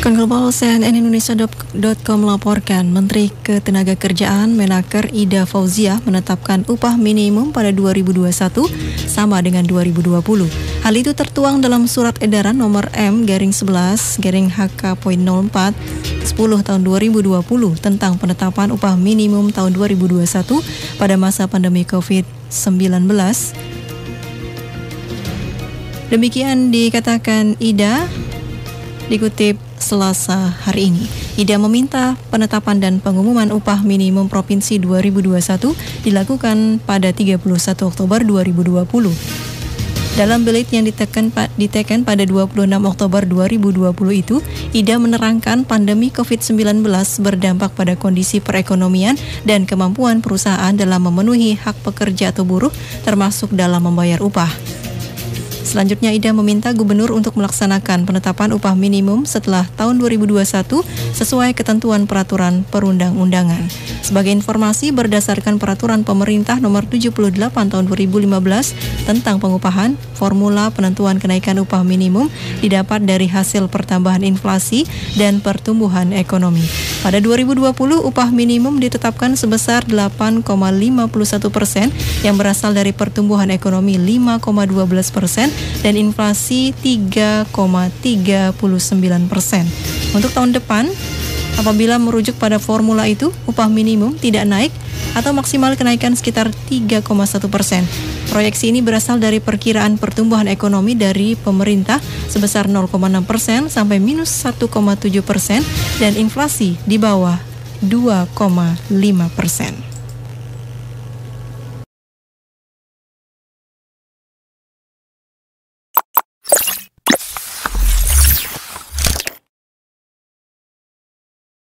Global CNN Indonesia.com melaporkan Menteri Ketenagakerjaan Menaker Ida Fauziah menetapkan upah minimum pada 2021 sama dengan 2020. Hal itu tertuang dalam surat edaran nomor M/11/HK.04 10 tahun 2020 tentang penetapan upah minimum tahun 2021 pada masa pandemi COVID-19. Demikian dikatakan Ida, dikutip Selasa hari ini. Ida meminta penetapan dan pengumuman upah minimum provinsi 2021 dilakukan pada 31 Oktober 2020. Dalam belit yang diteken pada 26 Oktober 2020 itu, Ida menerangkan pandemi COVID-19 berdampak pada kondisi perekonomian dan kemampuan perusahaan dalam memenuhi hak pekerja atau buruh, termasuk dalam membayar upah. Selanjutnya, Ida meminta gubernur untuk melaksanakan penetapan upah minimum setelah tahun 2021 sesuai ketentuan peraturan perundang-undangan. Sebagai informasi, berdasarkan peraturan pemerintah nomor 78 tahun 2015 tentang pengupahan, formula penentuan kenaikan upah minimum didapat dari hasil pertambahan inflasi dan pertumbuhan ekonomi. Pada 2020, upah minimum ditetapkan sebesar 8,51% yang berasal dari pertumbuhan ekonomi 5,12% dan inflasi 3,39%. Untuk tahun depan, apabila merujuk pada formula itu, upah minimum tidak naik atau maksimal kenaikan sekitar 3,1%. Proyeksi ini berasal dari perkiraan pertumbuhan ekonomi dari pemerintah sebesar 0,6% sampai minus 1,7% dan inflasi di bawah 2,5%.